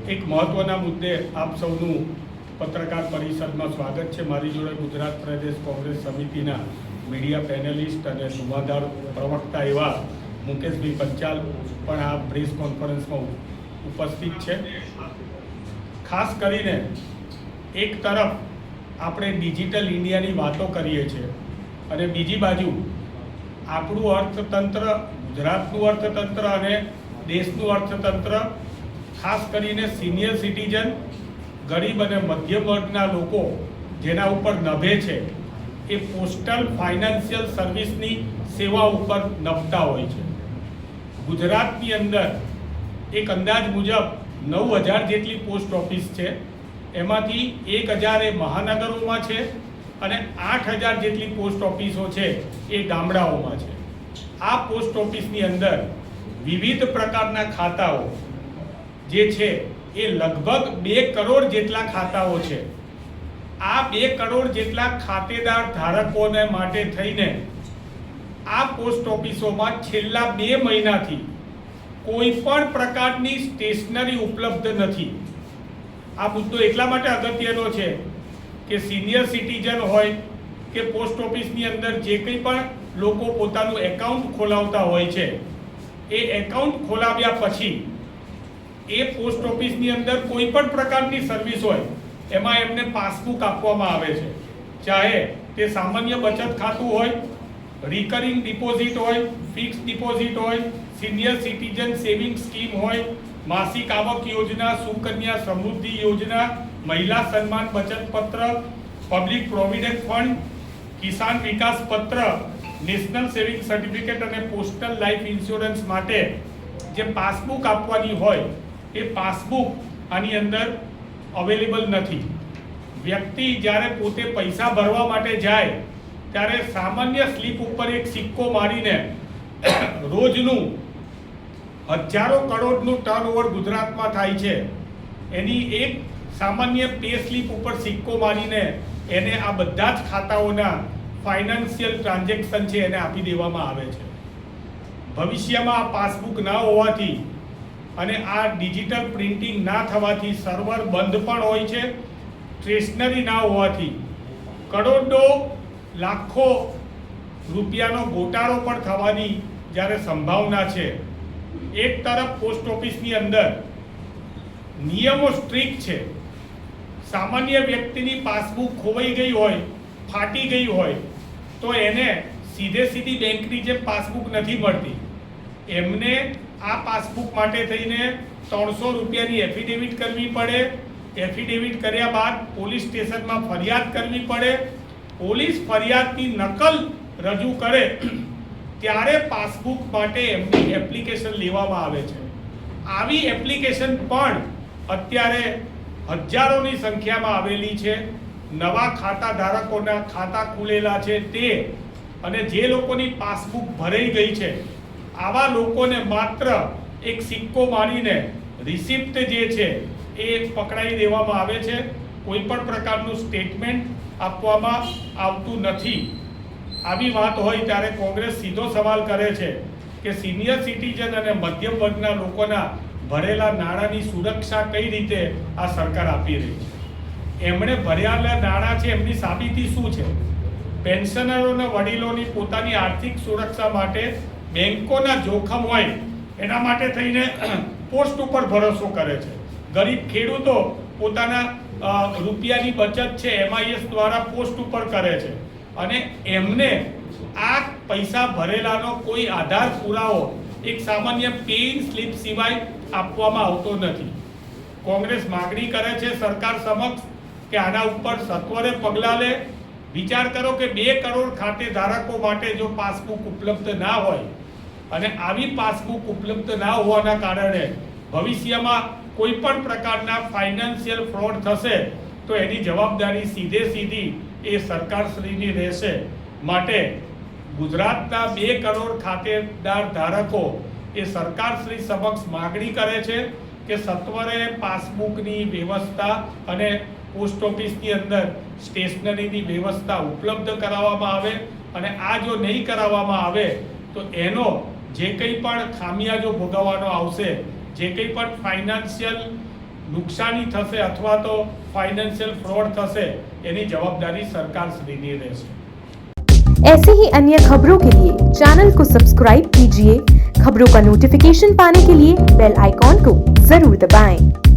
એક મહત્વના મુદ્દે આપ સૌનું પત્રકાર પરિષદમાં સ્વાગત છે। મારી જોડે ગુજરાત પ્રદેશ કોંગ્રેસ સમિતિના મીડિયા પેનલિસ્ટ અને ધુમાદાર પ્રવક્તા એવા મુકેશભાઈ પંચાલ પણ આ પ્રેસ કોન્ફરન્સમાં ઉપસ્થિત છે। ખાસ કરીને એક તરફ આપણે ડિજિટલ ઇન્ડિયાની વાતો કરીએ છીએ અને બીજી બાજુ આપણું અર્થતંત્ર, ગુજરાતનું અર્થતંત્ર અને દેશનું અર્થતંત્ર, ખાસ કરીને સિનિયર સિટીઝન, ગરીબ અને મધ્યમ વર્ગના લોકો જેના ઉપર નભે છે એ પોસ્ટલ ફાઇનાન્શિયલ સર્વિસની સેવા ઉપર નભતા હોય છે। ગુજરાતની અંદર એક અંદાજ મુજબ 9,000 જેટલી પોસ્ટ ઓફિસ છે, એમાંથી 1,000 એ મહાનગરોમાં છે અને 8,000 જેટલી પોસ્ટ ઓફિસો છે એ ગામડાઓમાં છે। આ પોસ્ટ ઓફિસની અંદર વિવિધ પ્રકારના ખાતાઓ જે છે એ લગભગ 2 કરોડ જેટલા ખાતાઓ છે। આ 2 કરોડ જેટલા ખાતેદાર ધારકોને માટે થઈને આ પોસ્ટ ઓફિસોમાં છેલ્લા 2 મહિનાથી કોઈ પણ પ્રકારની સ્ટેશનરી ઉપલબ્ધ નથી। આ મુદ્દો એટલા માટે અગત્યનો છે કે સિનિયર સિટીઝન હોય કે પોસ્ટ ઓફિસની અંદર જે કંઈ પણ લોકો પોતાનું એકાઉન્ટ ખોલાવતા હોય છે, એ એકાઉન્ટ ખોલાવ્યા પછી એ પોસ્ટ ઓફિસની અંદર કોઈ પણ પ્રકારની સર્વિસ હોય એમાં એમને પાસબુક આપવામાં આવે છે। ચાહે તે સામાન્ય બચત ખાતું હોય, રિકરિંગ ડિપોઝિટ હોય, ફિક્સ ડિપોઝિટ હોય, સિનિયર સિટીઝન સેવિંગ સ્કીમ હોય, માસિક આવક યોજના, સુકન્યા સમૃદ્ધિ યોજના, મહિલા સન્માન બચત પત્ર, પબ્લિક પ્રોવિડન્ટ ફંડ, કિસાન વિકાસ પત્ર, નેશનલ સેવિંગ સર્ટિફિકેટ અને પોસ્ટલ લાઈફ ઇન્સ્યોરન્સ માટે જે પાસબુક આપવાની હોય એ પાસબુક આની અંદર અવેલેબલ નથી। વ્યક્તિ જ્યારે પોતે પૈસા ભરવા માટે જાય ત્યારે સામાન્ય સ્લીપ ઉપર એક સિક્કો મારીને રોજનું હજારો કરોડનું ટર્નઓવર ગુજરાતમાં થાય છે, એની એક સામાન્ય પે સ્લીપ ઉપર સિક્કો મારીને એને આ બધા જ ખાતાઓના ફાઇનાન્શિયલ ટ્રાન્ઝેક્શન છે એને આપી દેવામાં આવે છે। ભવિષ્યમાં આ પાસબુક ના હોવાથી અને આ ડિજિટલ પ્રિન્ટિંગ ના થવાથી સર્વર બંધ પણ હોય છે, સ્ટેશનરી ના હોવાથી કરોડો લાખો રૂપિયાનો ગોટાળો પણ થવાની જ્યારે સંભાવના છે। એક તરફ પોસ્ટ ઓફિસની અંદર નિયમો સ્ટ્રિક્ટ છે, સામાન્ય વ્યક્તિની પાસબુક ખોવાઈ ગઈ હોય, ફાટી ગઈ હોય તો એને સીધી બેંકની જે પાસબુક નથી મળતી, એમને આ પાસબુક માટે થઈને 300 રૂપિયાની એફિડેવિટ કરવી પડે। એફિડેવિટ કર્યા બાદ પોલીસ સ્ટેશનમાં ફરિયાદ કરવી પડે। પોલીસ ફરિયાદની નકલ રજૂ કરે ત્યારે પાસબુક માટે એમની એપ્લિકેશન લેવામાં આવે છે। આવી એપ્લિકેશન પણ અત્યારે હજારોની સંખ્યામાં આવેલી છે। નવા ખાતા ધારકોના ખાતા ખુલેલા છે તે અને જે લોકોની પાસબુક ભરાઈ ગઈ છે આવા લોકોને માત્ર એક સિક્કો મારીને રિસિપ્ટ જે છે એ પકડાઈ દેવામાં આવે છે। કોઈ પણ પ્રકારનું સ્ટેટમેન્ટ આપવામાં આવતું નથી। આવી વાત હોય ત્યારે કોંગ્રેસ સીધો સવાલ કરે છે કે સિનિયર સિટીઝન અને મધ્યમ વર્ગના લોકોના ભરેલા નાણાંની સુરક્ષા કઈ રીતે આ સરકાર આપી રહી છે? એમણે ભરેલા નાણાં છે એમની સાબિતી શું છે? પેન્શનરો અને વડીલોની પોતાની આર્થિક સુરક્ષા માટે બેંકોના જોખમ હોય એના માટે થઈને પોસ્ટ ઉપર ભરોસો કરે છે। ગરીબ ખેડૂતો પોતાના રૂપિયાની બચત છે MIS દ્વારા પોસ્ટ ઉપર કરે છે અને એમને આ પૈસા ભરેલાનો કોઈ આધાર પુરાવો એક સામાન્ય પેઇન સ્લીપ સિવાય આપવામાં આવતો નથી। કોંગ્રેસ માગણી કરે છે સરકાર સમક્ષ કે આના ઉપર સત્વરે પગલાં લે। વિચાર કરો કે 2 કરોડ ખાતે ધારકો માટે જો પાસબુક ઉપલબ્ધ ના હોય અને આવી પાસબુક ઉપલબ્ધ ના હોવાના કારણે ભવિષ્યમાં કોઈ પણ પ્રકારના ફાઇનાન્શિયલ ફ્રોડ થશે તો એની જવાબદારી સીધી એ સરકારશ્રીની રહેશે। માટે ગુજરાતના 2 કરોડ ખાતેદાર ધારકો એ સરકારશ્રી સમક્ષ માગણી કરે છે કે સત્વરે પાસબુકની વ્યવસ્થા અને પોસ્ટ ઓફિસની અંદર સ્ટેશનરીની વ્યવસ્થા ઉપલબ્ધ કરાવવામાં આવે અને આ જો નહીં કરાવવામાં આવે તો એનો જે કંઈ પણ ખામિયાજો ભોગવવાનો આવશે, જે કંઈ પણ ફાઇનાન્શિયલ નુકસાની થશે અથવા તો ફાઇનાન્શિયલ ફ્રોડ થશે એની જવાબદારી સરકારશ્રીની રહેશે। ऐसे ही अन्य खबरों के लिए चैनल को सब्सक्राइब कीजिए। खबरों का नोटिफिकेशन पाने के लिए बेल आइकॉन को जरूर दबाएं।